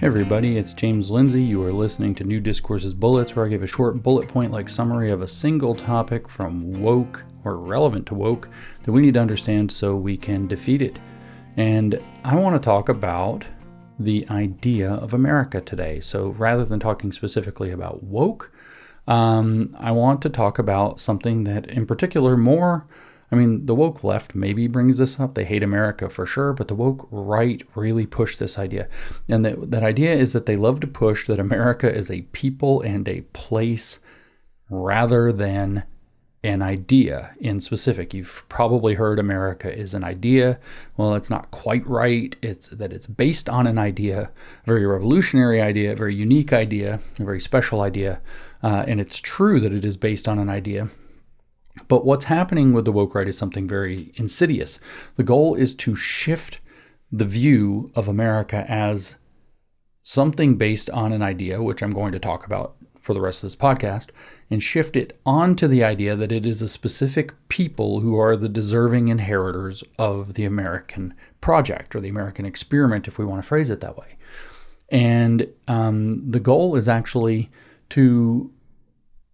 Everybody, it's James Lindsay. You are listening to New Discourses Bullets, where I give a short bullet point-like summary of a single topic from woke or relevant to woke that we need to understand so we can defeat it. And I want to talk about the idea of America today. So rather than talking specifically about woke, I want to talk about something that in particular the woke left maybe brings this up. They hate America for sure, but the woke right really push this idea. And that idea is that they love to push that America is a people and a place rather than an idea in specific. You've probably heard America is an idea. Well, it's not quite right. It's based on an idea, a very revolutionary idea, a very unique idea, a very special idea. And it's true that it is based on an idea. But what's happening with the woke right is something very insidious. The goal is to shift the view of America as something based on an idea, which I'm going to talk about for the rest of this podcast, and shift it onto the idea that it is a specific people who are the deserving inheritors of the American project or the American experiment, if we want to phrase it that way. And the goal is actually to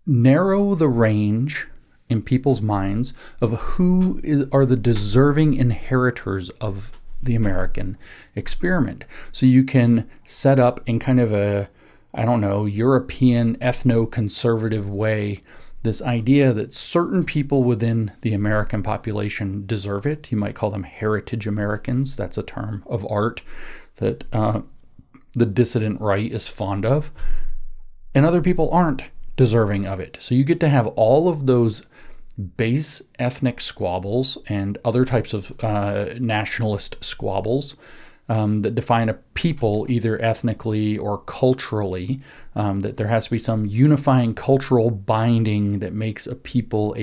narrow the range in people's minds of who are the deserving inheritors of the American experiment. So you can set up in kind of a, European ethno-conservative way, this idea that certain people within the American population deserve it. You might call them heritage Americans. That's a term of art that the dissident right is fond of. And other people aren't deserving of it. So you get to have all of those base ethnic squabbles and other types of nationalist squabbles that define a people either ethnically or culturally, that there has to be some unifying cultural binding that makes a people,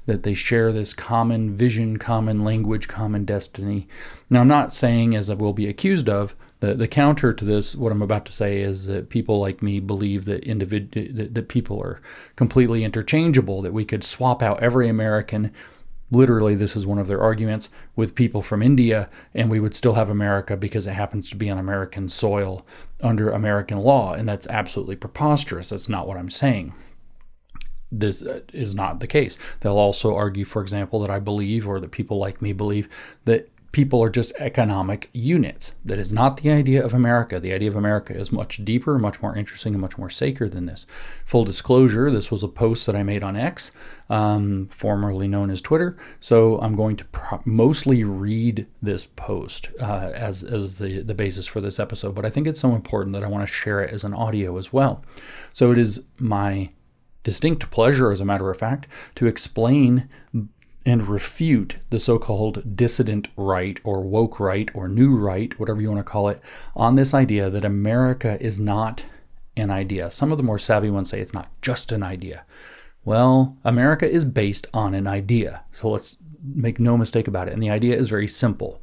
that they share this common vision, common language, common destiny. Now, I'm not saying, as I will be accused of, the counter to this, what I'm about to say, is that people like me believe that that people are completely interchangeable, that we could swap out every American, literally this is one of their arguments, with people from India, and we would still have America because it happens to be on American soil under American law. And that's absolutely preposterous. That's not what I'm saying. This is not the case. They'll also argue, for example, that I believe, or that people like me believe, that people are just economic units. That is not the idea of America. The idea of America is much deeper, much more interesting, and much more sacred than this. Full disclosure, this was a post that I made on X, formerly known as Twitter. So I'm going to mostly read this post as the basis for this episode. But I think it's so important that I want to share it as an audio as well. So it is my distinct pleasure, as a matter of fact, to explain and refute the so-called dissident right or woke right or new right, whatever you want to call it, on this idea that America is not an idea. Some of the more savvy ones say it's not just an idea. Well, America is based on an idea. So let's make no mistake about it. And the idea is very simple.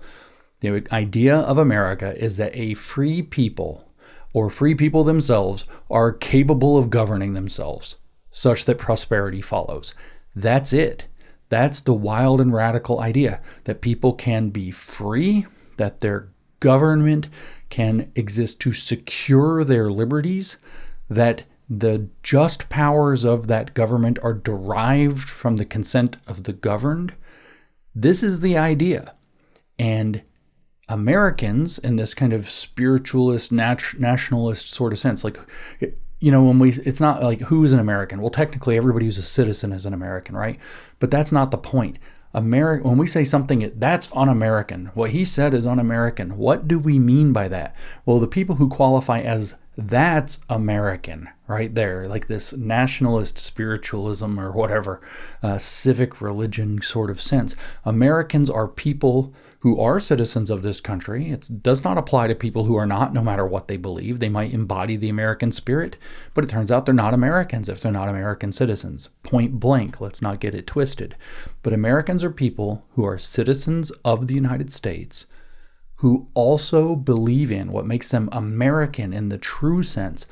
The idea of America is that a free people or free people themselves are capable of governing themselves such that prosperity follows. That's it. That's the wild and radical idea, that people can be free, that their government can exist to secure their liberties, that the just powers of that government are derived from the consent of the governed. This is the idea. And Americans, in this kind of spiritualist, nationalist sort of sense, like, it's not like who is an American? Well, technically everybody who's a citizen is an American, right? But that's not the point. When we say something that's un-American, what he said is un-American. What do we mean by that? Well, the people who qualify as that's American, right there, like this nationalist spiritualism or whatever, civic religion sort of sense. Americans are people who are citizens of this country. It does not apply to people who are not, no matter what they believe. They might embody the American spirit, but it turns out they're not Americans if they're not American citizens. Point blank, let's not get it twisted. But Americans are people who are citizens of the United States who also believe in what makes them American in the true sense,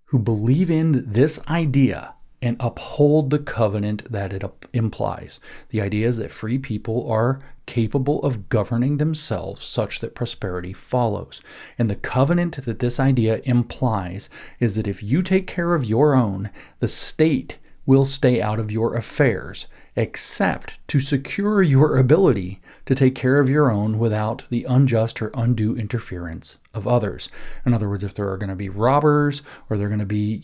who believe in this idea and uphold the covenant that it implies. The idea is that free people are capable of governing themselves such that prosperity follows. And the covenant that this idea implies is that if you take care of your own, the state will stay out of your affairs, except to secure your ability to take care of your own without the unjust or undue interference of others. In other words, if there are going to be robbers, or there are going to be,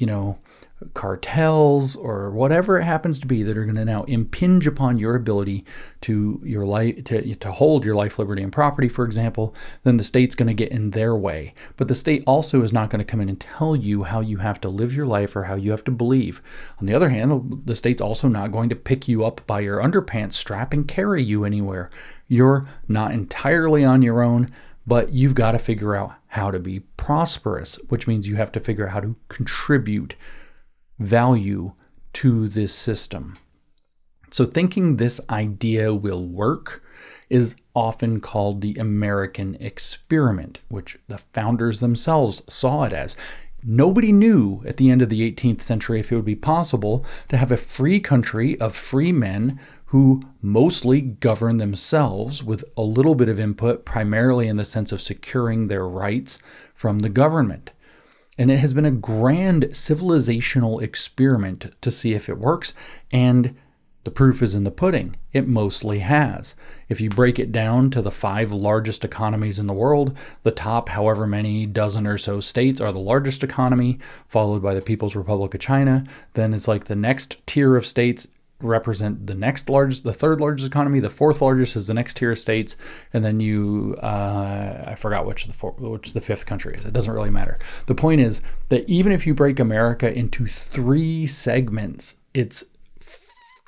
cartels, or whatever it happens to be that are going to now impinge upon your ability to your life, to hold your life, liberty, and property, for example, then the state's going to get in their way. But the state also is not going to come in and tell you how you have to live your life or how you have to believe. On the other hand, the state's also not going to pick you up by your underpants strap and carry you anywhere. You're not entirely on your own, but you've got to figure out how to be prosperous, which means you have to figure out how to contribute value to this system. So thinking this idea will work is often called the American experiment, which the founders themselves saw it as. Nobody knew at the end of the 18th century if it would be possible to have a free country of free men who mostly govern themselves with a little bit of input, primarily in the sense of securing their rights from the government. And it has been a grand civilizational experiment to see if it works, and the proof is in the pudding. It mostly has. If you break it down to the 5 largest economies in the world, the top however many dozen or so states are the largest economy, followed by the People's Republic of China. Then it's like the next tier of states represent the next largest, the 3rd largest economy. The 4th largest is the next tier of states, and then I forgot which the 5th country is. It doesn't really matter. The point is that even if you break America into 3 segments, it's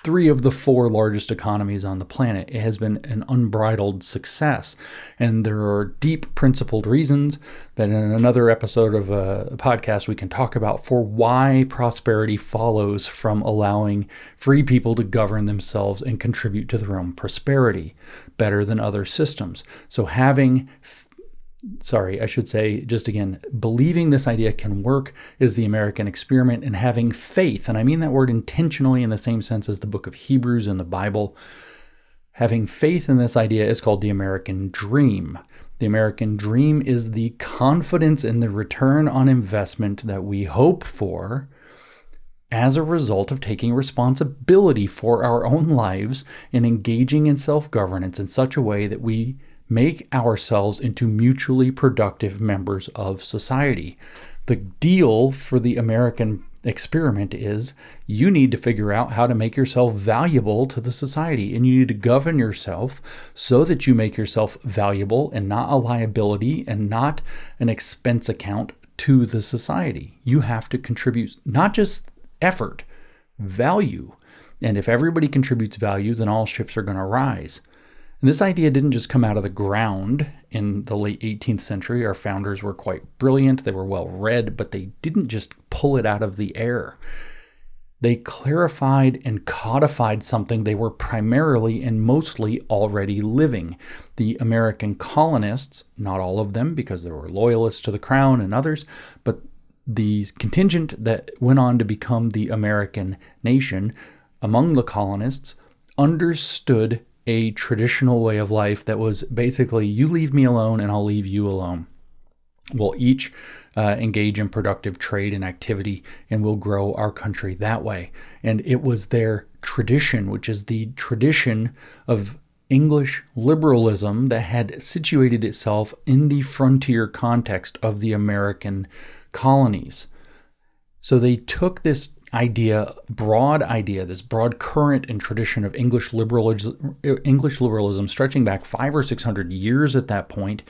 3 of the 4 largest economies on the planet. It has been an unbridled success. And there are deep principled reasons that in another episode of a podcast we can talk about for why prosperity follows from allowing free people to govern themselves and contribute to their own prosperity better than other systems. So believing this idea can work is the American experiment, and having faith, and I mean that word intentionally in the same sense as the book of Hebrews in the Bible, having faith in this idea is called the American dream. The American dream is the confidence in the return on investment that we hope for as a result of taking responsibility for our own lives and engaging in self-governance in such a way that we make ourselves into mutually productive members of society. The deal for the American experiment is you need to figure out how to make yourself valuable to the society, and you need to govern yourself so that you make yourself valuable and not a liability and not an expense account to the society. You have to contribute not just effort, value. And if everybody contributes value, then all ships are going to rise. And this idea didn't just come out of the ground in the late 18th century. Our founders were quite brilliant. They were well read, but they didn't just pull it out of the air. They clarified and codified something they were primarily and mostly already living. The American colonists, not all of them because there were loyalists to the crown and others, but the contingent that went on to become the American nation among the colonists understood a traditional way of life that was basically, you leave me alone and I'll leave you alone. We'll each engage in productive trade and activity, and we'll grow our country that way. And it was their tradition, which is the tradition of English liberalism that had situated itself in the frontier context of the American colonies. So they took this broad idea, this broad current and tradition of English liberalism stretching back 500 or 600 years at that point,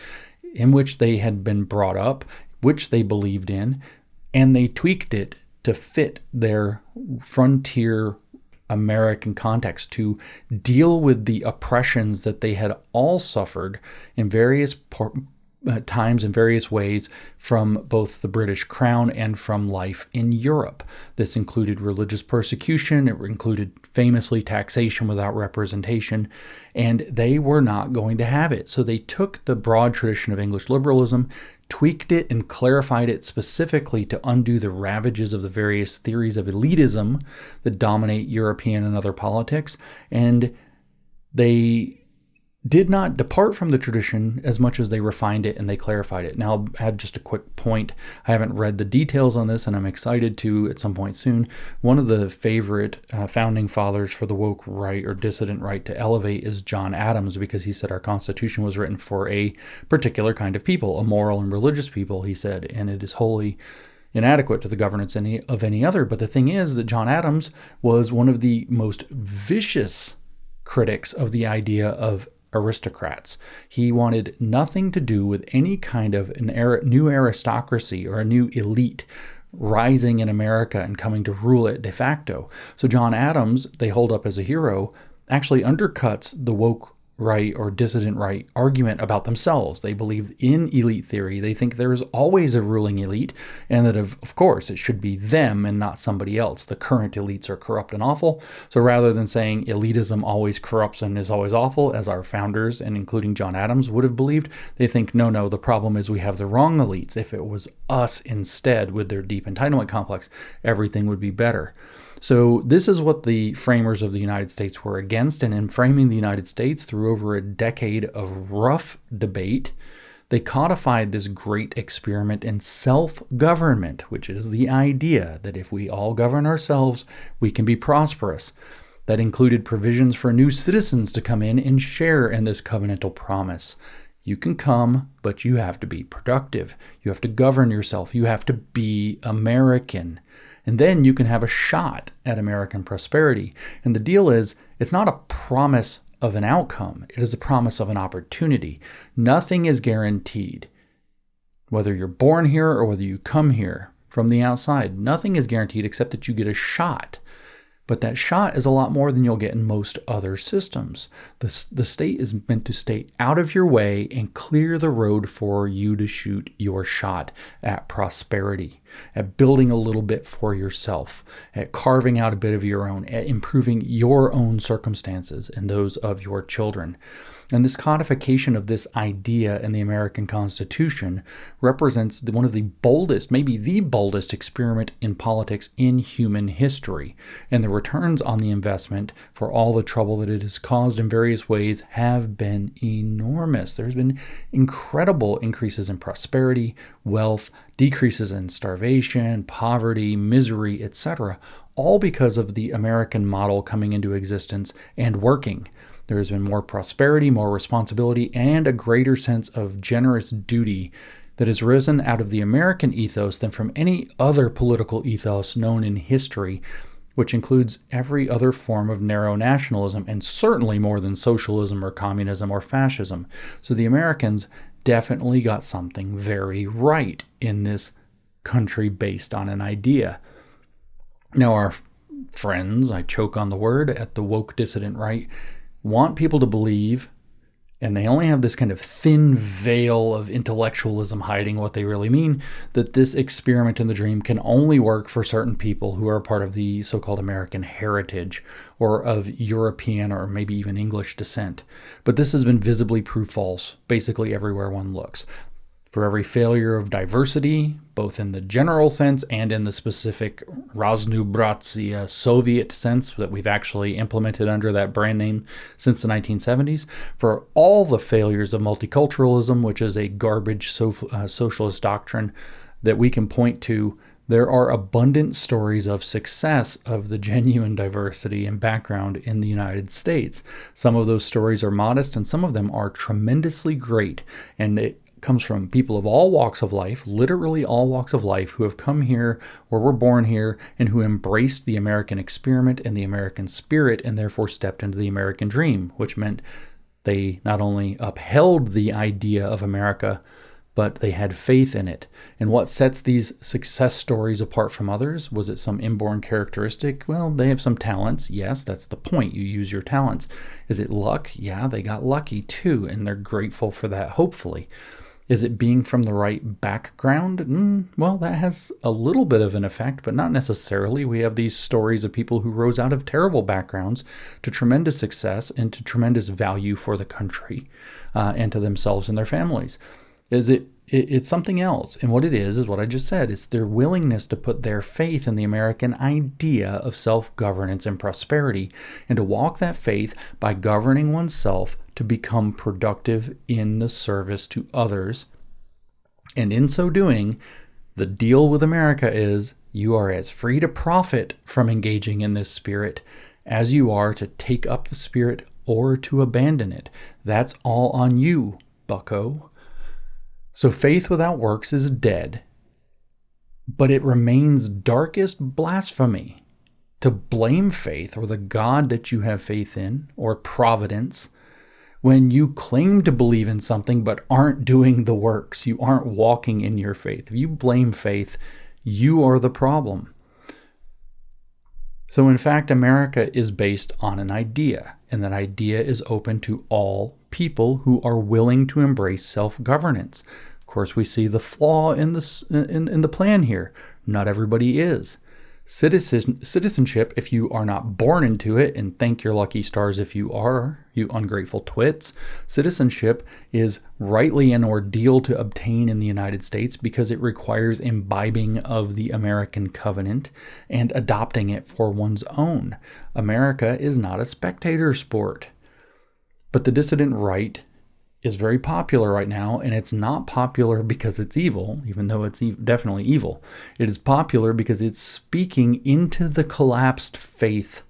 in which they had been brought up, which they believed in, and they tweaked it to fit their frontier American context to deal with the oppressions that they had all suffered in various times in various ways from both the British Crown and from life in Europe. This included religious persecution. It included famously taxation without representation, and they were not going to have it. So they took the broad tradition of English liberalism, tweaked it and clarified it specifically to undo the ravages of the various theories of elitism that dominate European and other politics. And they did not depart from the tradition as much as they refined it and they clarified it. Now, I'll add just a quick point. I haven't read the details on this, and I'm excited to at some point soon. One of the favorite founding fathers for the woke right or dissident right to elevate is John Adams, because he said our Constitution was written for a particular kind of people, a moral and religious people, he said, and it is wholly inadequate to the governance of any other. But the thing is that John Adams was one of the most vicious critics of the idea of aristocrats. He wanted nothing to do with any kind of new aristocracy or a new elite rising in America and coming to rule it de facto. So John Adams, they hold up as a hero, actually undercuts the woke right or dissident right argument about themselves. They believe in elite theory. They think there is always a ruling elite, and that of course it should be them and not somebody else. The current elites are corrupt and awful. So rather than saying elitism always corrupts and is always awful, as our founders and including John Adams would have believed, they think no, the problem is we have the wrong elites. If it was us instead with their deep entitlement complex, everything would be better. So this is what the framers of the United States were against, and in framing the United States through over a decade of rough debate, they codified this great experiment in self-government, which is the idea that if we all govern ourselves, we can be prosperous. That included provisions for new citizens to come in and share in this covenantal promise. You can come, but you have to be productive. You have to govern yourself. You have to be American. And then you can have a shot at American prosperity. And the deal is, it's not a promise of an outcome. It is a promise of an opportunity. Nothing is guaranteed. Whether you're born here or whether you come here from the outside, nothing is guaranteed except that you get a shot. But that shot is a lot more than you'll get in most other systems. The state is meant to stay out of your way and clear the road for you to shoot your shot at prosperity, at building a little bit for yourself, at carving out a bit of your own, at improving your own circumstances and those of your children. And this codification of this idea in the American Constitution represents one of the boldest, maybe the boldest experiment in politics in human history. And the returns on the investment for all the trouble that it has caused in various ways have been enormous. There's been incredible increases in prosperity, wealth, decreases in starvation, poverty, misery, etc., all because of the American model coming into existence and working. There has been more prosperity, more responsibility, and a greater sense of generous duty that has risen out of the American ethos than from any other political ethos known in history, which includes every other form of narrow nationalism, and certainly more than socialism or communism or fascism. So the Americans definitely got something very right in this country based on an idea. Now, our friends, I choke on the word, at the woke dissident right, want people to believe, and they only have this kind of thin veil of intellectualism hiding what they really mean, that this experiment in the dream can only work for certain people who are part of the so-called American heritage or of European or maybe even English descent. But this has been visibly proved false basically everywhere one looks. For every failure of diversity, both in the general sense and in the specific Raznobratsya Soviet sense that we've actually implemented under that brand name since the 1970s, for all the failures of multiculturalism, which is a garbage socialist doctrine that we can point to, there are abundant stories of success of the genuine diversity and background in the United States. Some of those stories are modest and some of them are tremendously great, and it comes from people of all walks of life, literally all walks of life, who have come here or were born here and who embraced the American experiment and the American spirit and therefore stepped into the American dream, which meant they not only upheld the idea of America, but they had faith in it. And what sets these success stories apart from others? Was it some inborn characteristic? Well, they have some talents. Yes, that's the point. You use your talents. Is it luck? Yeah, they got lucky too, and they're grateful for that, hopefully. Is it being from the right background? Well, that has a little bit of an effect, but not necessarily. We have these stories of people who rose out of terrible backgrounds to tremendous success and to tremendous value for the country and to themselves and their families. Is It's something else. And what it is what I just said. It's their willingness to put their faith in the American idea of self-governance and prosperity, and to walk that faith by governing oneself to become productive in the service to others. And in so doing, the deal with America is you are as free to profit from engaging in this spirit as you are to take up the spirit or to abandon it. That's all on you, bucko. So faith without works is dead, but it remains darkest blasphemy to blame faith or the God that you have faith in or providence when you claim to believe in something but aren't doing the works. You aren't walking in your faith. If you blame faith, you are the problem. So in fact, America is based on an idea, and that idea is open to all people who are willing to embrace self-governance. Of course, we see the flaw in the plan here. Not everybody is. Citizenship, if you are not born into it, and thank your lucky stars if you are, you ungrateful twits. Citizenship is rightly an ordeal to obtain in the United States because it requires imbibing of the American covenant and adopting it for one's own. America is not a spectator sport. But the dissident right is very popular right now, and it's not popular because it's evil, even though it's definitely evil. It is popular because it's speaking into the collapsed faith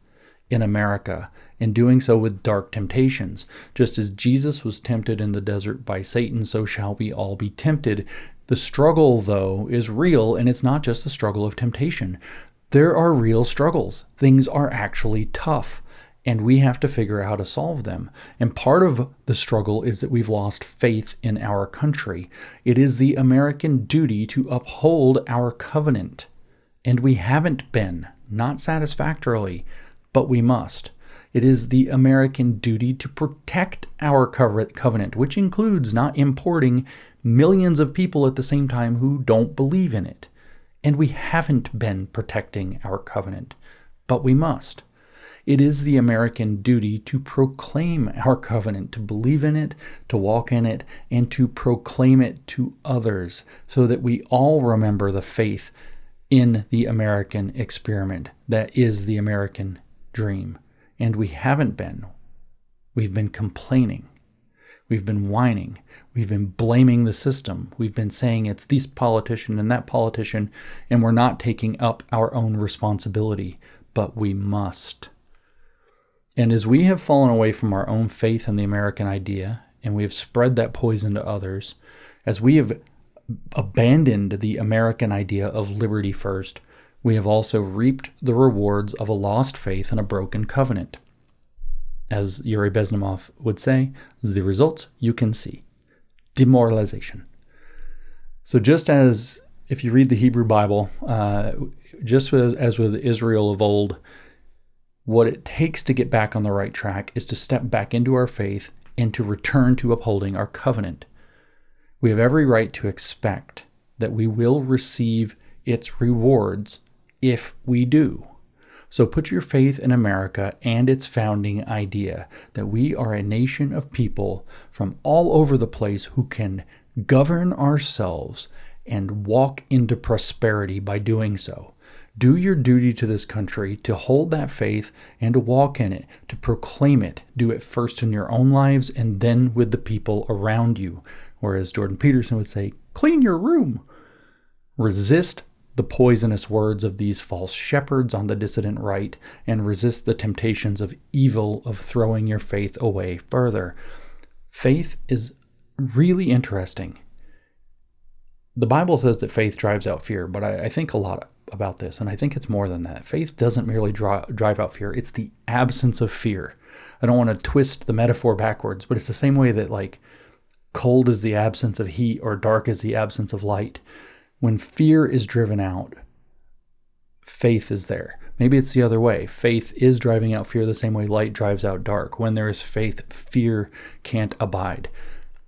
in America, and doing so with dark temptations. Just as Jesus was tempted in the desert by Satan, so shall we all be tempted. The struggle, though, is real, and it's not just the struggle of temptation. There are real struggles. Things are actually tough, and we have to figure out how to solve them. And part of the struggle is that we've lost faith in our country. It is the American duty to uphold our covenant. And we haven't been, not satisfactorily, but we must. It is the American duty to protect our covenant, which includes not importing millions of people at the same time who don't believe in it. And we haven't been protecting our covenant, but we must. It is the American duty to proclaim our covenant, to believe in it, to walk in it, and to proclaim it to others so that we all remember the faith in the American experiment that is the American dream. And we haven't been. We've been complaining. We've been whining. We've been blaming the system. We've been saying it's this politician and that politician, and we're not taking up our own responsibility, but we must. And as we have fallen away from our own faith in the American idea, and we have spread that poison to others, as we have abandoned the American idea of liberty first, we have also reaped the rewards of a lost faith and a broken covenant. As Yuri Bezmenov would say, the results you can see. Demoralization. So just as if you read the Hebrew Bible, just as with Israel of old, what it takes to get back on the right track is to step back into our faith and to return to upholding our covenant. We have every right to expect that we will receive its rewards if we do. So put your faith in America and its founding idea that we are a nation of people from all over the place who can govern ourselves and walk into prosperity by doing so. Do your duty to this country, to hold that faith and to walk in it, to proclaim it. Do it first in your own lives and then with the people around you. Or as Jordan Peterson would say, clean your room. Resist the poisonous words of these false shepherds on the dissident right, and resist the temptations of evil of throwing your faith away further. Faith is really interesting. The Bible says that faith drives out fear, but I think a lot about this, and I think it's more than that. Faith doesn't merely drive out fear. It's the absence of fear. I don't want to twist the metaphor backwards, but it's the same way that like cold is the absence of heat or dark is the absence of light. When fear is driven out, faith is there. Maybe it's the other way. Faith is driving out fear the same way light drives out dark. When there is faith, fear can't abide.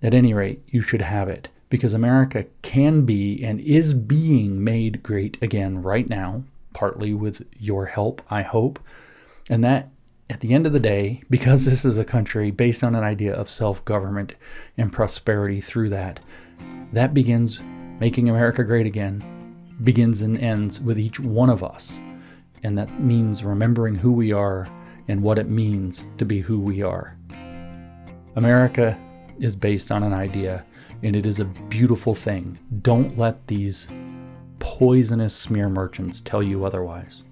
At any rate, you should have it, because America can be and is being made great again right now, partly with your help, I hope. And that at the end of the day, because this is a country based on an idea of self-government and prosperity through that begins making America great again, begins and ends with each one of us. And that means remembering who we are and what it means to be who we are. America is based on an idea, and it is a beautiful thing. Don't let these poisonous smear merchants tell you otherwise.